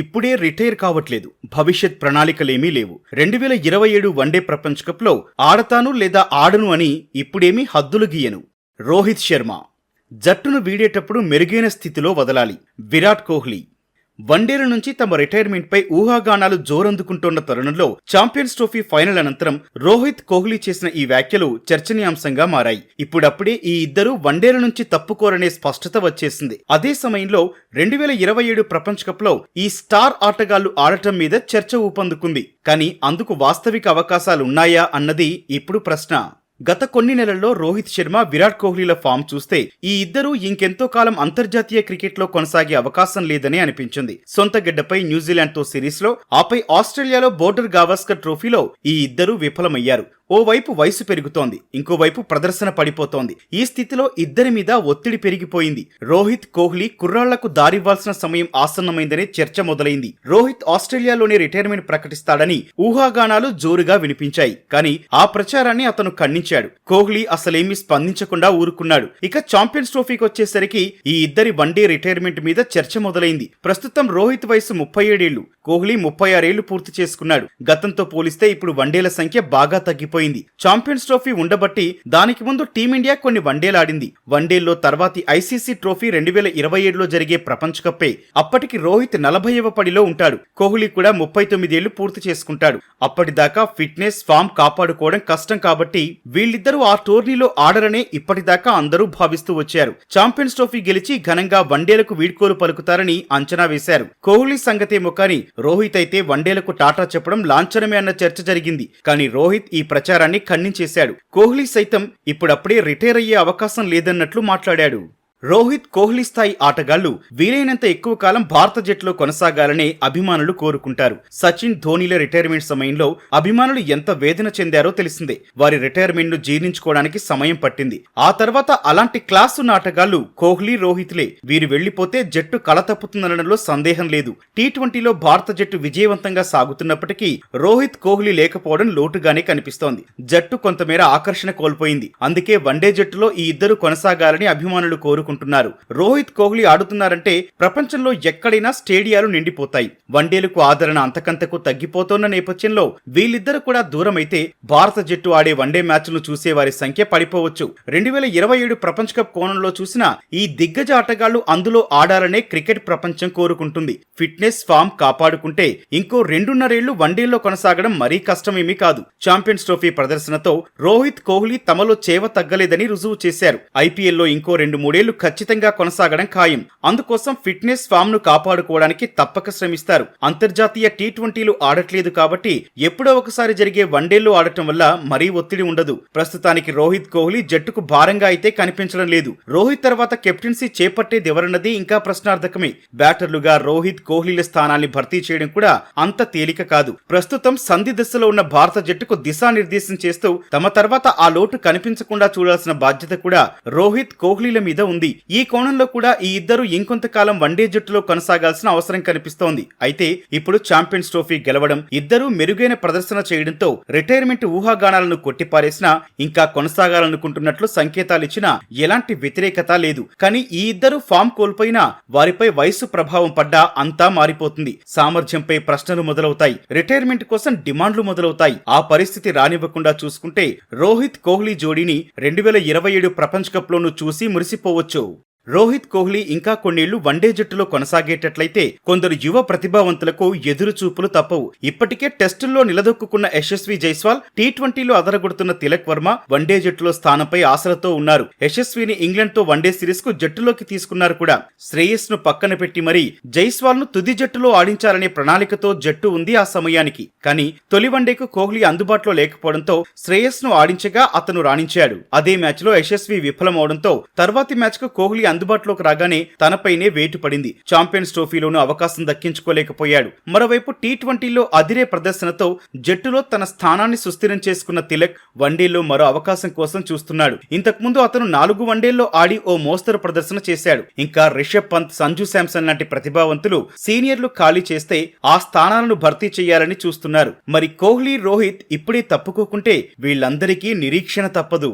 ఇప్పుడే రిటైర్ కావట్లేదు. భవిష్యత్ ప్రణాళికలేమీ లేవు. 2027 వన్డే ప్రపంచ కప్లో ఆడతాను లేదా ఆడను అని ఇప్పుడేమీ హద్దులు గీయను. రోహిత్ శర్మ జట్టును వీడేటప్పుడు మెరుగైన స్థితిలో వదలాలి. విరాట్ కోహ్లీ వన్డేల నుంచి తమ రిటైర్మెంట్పై ఊహాగానాలు జోరందుకుంటోన్న తరుణంలో ఛాంపియన్స్ ట్రోఫీ ఫైనల్ అనంతరం రోహిత్ కోహ్లీ చేసిన ఈ వ్యాఖ్యలు చర్చనీయాంశంగా మారాయి. ఇప్పుడప్పుడే ఈ ఇద్దరు వన్డేల నుంచి తప్పుకోరనే స్పష్టత వచ్చేసింది. అదే సమయంలో 2027 ప్రపంచ కప్లో ఈ స్టార్ ఆటగాళ్లు ఆడటం మీద చర్చ ఊపందుకుంది. కానీ అందుకు వాస్తవిక అవకాశాలున్నాయా అన్నది ఇప్పుడు ప్రశ్న. గత కొన్ని నెలల్లో రోహిత్ శర్మ, విరాట్ కోహ్లీల ఫామ్ చూస్తే ఈ ఇద్దరూ ఇంకెంతో కాలం అంతర్జాతీయ క్రికెట్లో కొనసాగే అవకాశం లేదని అనిపించింది. సొంత గడ్డపై న్యూజిలాండ్తో సిరీస్లో, ఆపై ఆస్ట్రేలియాలో బోర్డర్ గవాస్కర్ ట్రోఫీలో ఈ ఇద్దరూ విఫలమయ్యారు. ఓవైపు వయసు పెరుగుతోంది, ఇంకోవైపు ప్రదర్శన పడిపోతోంది. ఈ స్థితిలో ఇద్దరి మీద ఒత్తిడి పెరిగిపోయింది. రోహిత్, కోహ్లీ కుర్రాళ్లకు దారివ్వాల్సిన సమయం ఆసన్నమైందనే చర్చ మొదలైంది. రోహిత్ ఆస్ట్రేలియాలోనే రిటైర్మెంట్ ప్రకటిస్తాడని ఊహాగానాలు జోరుగా వినిపించాయి. కానీ ఆ ప్రచారాన్ని అతను ఖండించాడు. కోహ్లీ అసలేమీ స్పందించకుండా ఊరుకున్నాడు. ఇక ఛాంపియన్స్ ట్రోఫీకి వచ్చేసరికి ఈ ఇద్దరి వన్డే రిటైర్మెంట్ మీద చర్చ మొదలైంది. ప్రస్తుతం రోహిత్ వయసు 37 ఏళ్లు, కోహ్లీ 36 ఏళ్లు పూర్తి చేసుకున్నాడు. గతంతో పోలిస్తే ఇప్పుడు వన్డేల సంఖ్య బాగా తగ్గిపోయింది. ఛాంపియన్స్ ట్రోఫీ ఉండబట్టి దానికి ముందు టీమిండియా కొన్ని వన్డేలాడింది. వన్డేల్లో తర్వాతి ఐసీసీ ట్రోఫీ 2027లో జరిగే ప్రపంచ కప్పే. అప్పటికి రోహిత్ 40వ పడిలో ఉంటాడు. కోహ్లీ కూడా 39 ఏళ్లు పూర్తి చేసుకుంటాడు. అప్పటిదాకా ఫిట్నెస్, ఫామ్ కాపాడుకోవడం కష్టం కాబట్టి వీళ్ళిద్దరూ ఆ టోర్నీలో ఆడరనే ఇప్పటిదాకా అందరూ భావిస్తూ వచ్చారు. ఛాంపియన్స్ ట్రోఫీ గెలిచి ఘనంగా వన్డేలకు వీడ్కోలు పలుకుతారని అంచనా వేశారు. కోహ్లీ సంగతేమో కానీ రోహిత్ అయితే వన్డేలకు టాటా చెప్పడం లాంఛనమే అన్న చర్చ జరిగింది. కానీ రోహిత్ ఈ ప్రచారాన్ని ఖండించేశాడు. కోహ్లీ సైతం ఇప్పుడప్పుడే రిటైర్ అయ్యే అవకాశం లేదన్నట్లు మాట్లాడాడు. రోహిత్, కోహ్లీ స్థాయి ఆటగాళ్లు వీలైనంత ఎక్కువ కాలం భారత జట్టులో కొనసాగాలనే అభిమానులు కోరుకుంటారు. సచిన్, ధోనీల రిటైర్మెంట్ సమయంలో అభిమానులు ఎంత వేదన చెందారో తెలిసిందే. వారి రిటైర్మెంట్ ను జీర్ణించుకోవడానికి సమయం పట్టింది. ఆ తర్వాత అలాంటి క్లాస్ ఉన్న ఆటగాళ్లు కోహ్లీ, రోహిత్లే. వీరు వెళ్లిపోతే జట్టు కళ తప్పుతుందనడంలో సందేహం లేదు. టీ20లో భారత జట్టు విజయవంతంగా సాగుతున్నప్పటికీ రోహిత్, కోహ్లీ లేకపోవడం లోటుగానే కనిపిస్తోంది. జట్టు కొంతమేర ఆకర్షణ కోల్పోయింది. అందుకే వన్డే జట్టులో ఈ ఇద్దరు కొనసాగాలని అభిమానులు కోరుకుంటున్నారు. రోహిత్, కోహ్లీ ఆడుతున్నారంటే ప్రపంచంలో ఎక్కడైనా స్టేడియాలు నిండిపోతాయి. వన్డేలకు ఆదరణ అంతకంతకు తగ్గిపోతున్న నేపథ్యంలో వీళ్ళిద్దరు కూడా దూరమైతే భారత జట్టు ఆడే వన్డే మ్యాచ్లను చూసే వారి సంఖ్య పడిపోవచ్చు. 2027 ప్రపంచ కప్ కోణంలో చూసినా ఈ దిగ్గజ ఆటగాళ్లు అందులో ఆడాలనే క్రికెట్ ప్రపంచం కోరుకుంటుంది. ఫిట్నెస్, ఫామ్ కాపాడుకుంటే ఇంకో 2.5 ఏళ్లు వన్డేల్లో కొనసాగడం మరీ కష్టమేమీ కాదు. ఛాంపియన్స్ ట్రోఫీ ప్రదర్శనతో రోహిత్, కోహ్లీ తమలో చేవ తగ్గలేదని రుజువు చేశారు. ఐపీఎల్లో ఇంకో 2-3 ఏళ్లు ఖచ్చితంగా కొనసాగడం ఖాయం. అందుకోసం ఫిట్నెస్, ఫామ్ ను కాపాడుకోవడానికి తప్పక శ్రమిస్తారు. అంతర్జాతీయ టీ20లు ఆడట్లేదు కాబట్టి ఎప్పుడో ఒకసారి జరిగే వన్డేల్లో ఆడటం వల్ల మరీ ఒత్తిడి ఉండదు. ప్రస్తుతానికి రోహిత్, కోహ్లీ జట్టుకు భారంగా అయితే కనిపించడం లేదు. రోహిత్ తర్వాత కెప్టెన్సీ చేపట్టేదెవరన్నది ఇంకా ప్రశ్నార్థకమే. బ్యాటర్లుగా రోహిత్, కోహ్లీల స్థానాన్ని భర్తీ చేయడం కూడా అంత తేలిక కాదు. ప్రస్తుతం సంధి దశలో ఉన్న భారత జట్టుకు దిశానిర్దేశం చేస్తూ తమ తర్వాత ఆ లోటు కనిపించకుండా చూడాల్సిన బాధ్యత కూడా రోహిత్, కోహ్లీల మీద ఉంది. ఈ కోణంలో కూడా ఈ ఇద్దరు ఇంకొంతకాలం వన్డే జట్టులో కొనసాగాల్సిన అవసరం కనిపిస్తోంది. అయితే ఇప్పుడు ఛాంపియన్స్ ట్రోఫీ గెలవడం, ఇద్దరూ మెరుగైన ప్రదర్శన చేయడంతో రిటైర్మెంట్ ఊహాగానాలను కొట్టిపారేసినా ఇంకా కొనసాగాలనుకుంటున్నట్లు సంకేతాలిచ్చినా ఎలాంటి వ్యతిరేకత లేదు. కానీ ఈ ఇద్దరు ఫామ్ కోల్పోయినా వారిపై వయసు ప్రభావం పడ్డా అంతా మారిపోతుంది. సామర్థ్యంపై ప్రశ్నలు మొదలవుతాయి. రిటైర్మెంట్ కోసం డిమాండ్లు మొదలవుతాయి. ఆ పరిస్థితి రానివ్వకుండా చూసుకుంటే రోహిత్, కోహ్లీ జోడీని 2027 ప్రపంచ కప్ లోనూ చూసి మురిసిపోవచ్చు. రోహిత్, కోహ్లీ ఇంకా కొన్నేళ్లు వన్డే జట్టులో కొనసాగేటట్లయితే కొందరు యువ ప్రతిభావంతులకు ఎదురు చూపులు తప్పవు. ఇప్పటికే టెస్టుల్లో నిలదొక్కున్న యశస్వి జైస్వాల్, టీ20లో అదరగొడుతున్న తిలక్ వర్మ వన్డే జట్టులో స్థానంపై ఆశలతో ఉన్నారు. యశస్విని ఇంగ్లాండ్ తో వన్డే సిరీస్ కు జట్టులోకి తీసుకున్నారు కూడా. శ్రేయస్ ను పక్కన పెట్టి మరీ జైస్వాల్ ను తుది జట్టులో ఆడించాలనే ప్రణాళికతో జట్టు ఉంది ఆ సమయానికి. కానీ తొలి వన్డేకు కోహ్లీ అందుబాటులో లేకపోవడంతో శ్రేయస్ ను ఆడించగా అతను రాణించాడు. అదే మ్యాచ్ లో యశస్వి విఫలమవడంతో తర్వాతి మ్యాచ్ కు కోహ్లీ అందుబాటులోకి రాగానే తనపైనే వేటు పడింది. ఛాంపియన్స్ ట్రోఫీలోనూ అవకాశం దక్కించుకోలేకపోయాడు. మరోవైపు టీ20లో అదిరే ప్రదర్శనతో జట్టులో తన స్థానాన్ని సుస్థిరం చేసుకున్న తిలక్ వన్డేల్లో మరో అవకాశం కోసం చూస్తున్నాడు. ఇంతకుముందు అతను 4 వన్డేల్లో ఆడి ఓ మోస్తరు ప్రదర్శన చేశాడు. ఇంకా రిషబ్ పంత్, సంజు శాంసన్ లాంటి ప్రతిభావంతులు సీనియర్లు ఖాళీ చేస్తే ఆ స్థానాలను భర్తీ చేయాలని చూస్తున్నారు. మరి కోహ్లీ, రోహిత్ ఇప్పుడే తప్పుకోకుంటే వీళ్ళందరికీ నిరీక్షణ తప్పదు.